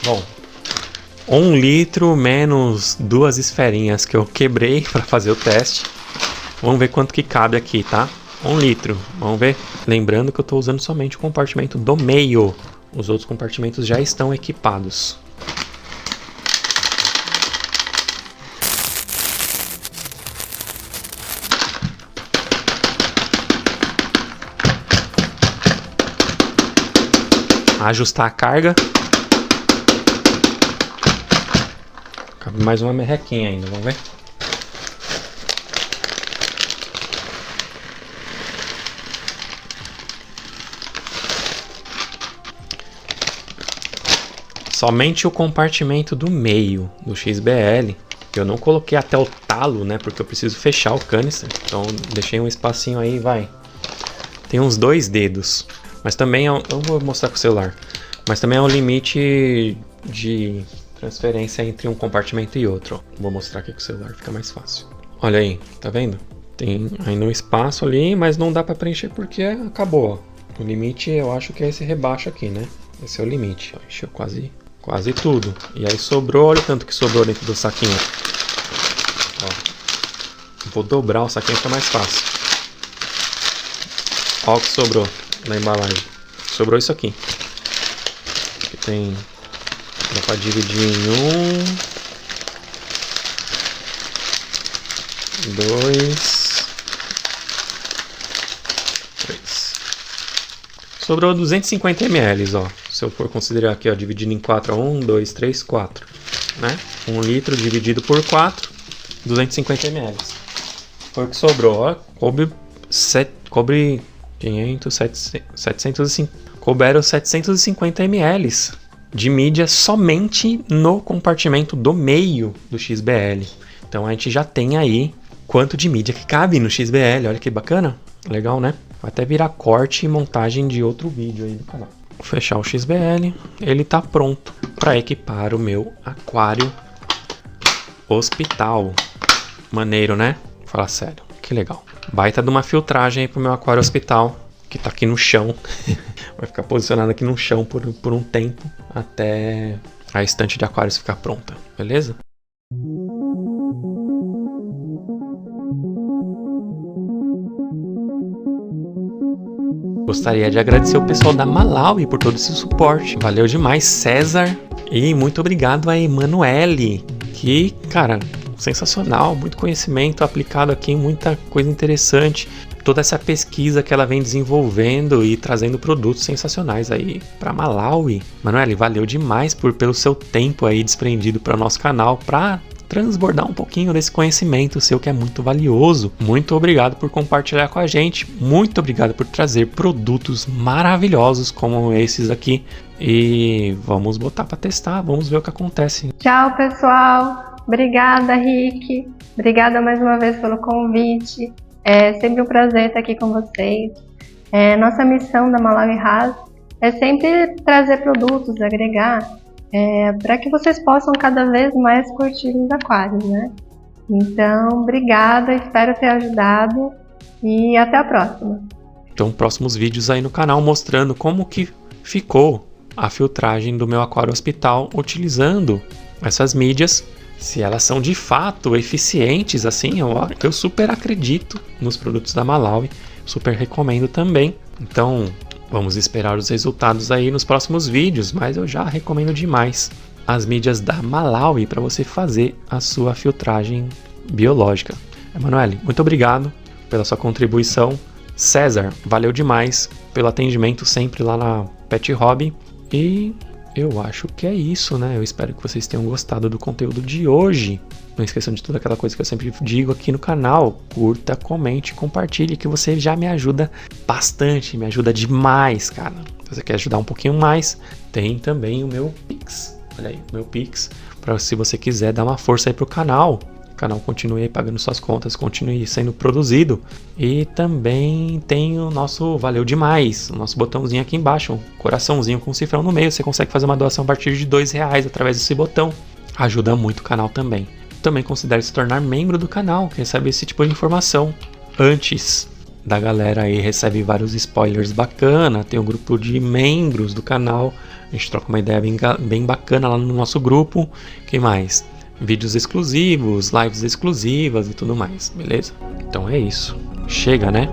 Bom, 1 litro menos 2 esferinhas que eu quebrei para fazer o teste. Vamos ver quanto que cabe aqui, tá? 1 litro, vamos ver. Lembrando que eu estou usando somente o compartimento do meio. Os outros compartimentos já estão equipados. Ajustar a carga. Cabe mais uma merrequinha ainda, vamos ver. Somente o compartimento do meio do XBL. Eu não coloquei até o talo, né? Porque eu preciso fechar o canister. Então deixei um espacinho aí, vai. Tem uns 2 dedos. Mas também eu vou mostrar com o celular. Mas também é um limite de transferência entre um compartimento e outro. Ó. Vou mostrar aqui com o celular, fica mais fácil. Olha aí, tá vendo? Tem ainda um espaço ali, mas não dá para preencher porque acabou. Ó. O limite eu acho que é esse rebaixo aqui, né? Esse é o limite. Ó, encheu quase tudo. E aí sobrou, olha o tanto que sobrou dentro do saquinho. Ó. Vou dobrar o saquinho, fica mais fácil. Olha o que sobrou na embalagem. Sobrou isso aqui. Aqui tem... dá pra dividir em 1, 2, 3. Sobrou 250 ml, ó. Se eu for considerar aqui, ó, dividido em 4, 1, 2, 3, 4, né? 1 litro dividido por 4, 250 ml. Foi o que sobrou, ó. Coube 500, 750. Couberam 750 ml de mídia somente no compartimento do meio do XBL. Então a gente já tem aí quanto de mídia que cabe no XBL. Olha que bacana. Legal, né? Vai até virar corte e montagem de outro vídeo aí do canal. Vou fechar o XBL. Ele tá pronto para equipar o meu aquário hospital. Maneiro, né? Vou falar sério. Que legal. Baita de uma filtragem aí pro meu aquário hospital. Que tá aqui no chão. Vai ficar posicionado aqui no chão por um tempo. Até a estante de aquários ficar pronta. Beleza? Gostaria de agradecer o pessoal da Malawi por todo esse suporte. Valeu demais, César. E muito obrigado a Emanuele. Que, cara, sensacional. Muito conhecimento aplicado aqui, muita coisa interessante. Toda essa pesquisa que ela vem desenvolvendo e trazendo produtos sensacionais aí para Malawi. Emanuele, valeu demais pelo seu tempo aí desprendido para o nosso canal, para transbordar um pouquinho desse conhecimento seu que é muito valioso. Muito obrigado por compartilhar com a gente. Muito obrigado por trazer produtos maravilhosos como esses aqui. E vamos botar para testar, vamos ver o que acontece. Tchau, pessoal. Obrigada, Rick. Obrigada mais uma vez pelo convite. É sempre um prazer estar aqui com vocês. Nossa missão da Malawi Haas é sempre trazer produtos, agregar, para que vocês possam cada vez mais curtir os aquários, né? Então, obrigada, espero ter ajudado e até a próxima. Então, próximos vídeos aí no canal mostrando como que ficou a filtragem do meu aquário hospital utilizando essas mídias. Se elas são de fato eficientes, assim, eu super acredito nos produtos da Malawi, super recomendo também. Então, vamos esperar os resultados aí nos próximos vídeos, mas eu já recomendo demais as mídias da Malawi para você fazer a sua filtragem biológica. Emanuele, muito obrigado pela sua contribuição. César, valeu demais pelo atendimento sempre lá na Pet Hobby. E eu acho que é isso, né? Eu espero que vocês tenham gostado do conteúdo de hoje. Não esqueçam de toda aquela coisa que eu sempre digo aqui no canal. Curta, comente, compartilhe, que você já me ajuda bastante, me ajuda demais, cara. Se você quer ajudar um pouquinho mais, tem também o meu Pix. Olha aí, o meu Pix, para se você quiser dar uma força aí pro canal. O canal continue aí pagando suas contas, continue sendo produzido. E também tem o nosso Valeu Demais, o nosso botãozinho aqui embaixo, um coraçãozinho com um cifrão no meio. Você consegue fazer uma doação a partir de R$2 através desse botão. Ajuda muito o canal também. Também considere se tornar membro do canal, que recebe esse tipo de informação antes da galera aí, recebe vários spoilers bacana. Tem um grupo de membros do canal, a gente troca uma ideia bem bacana lá no nosso grupo. Que mais? Vídeos exclusivos, lives exclusivas e tudo mais, beleza? Então é isso. Chega, né?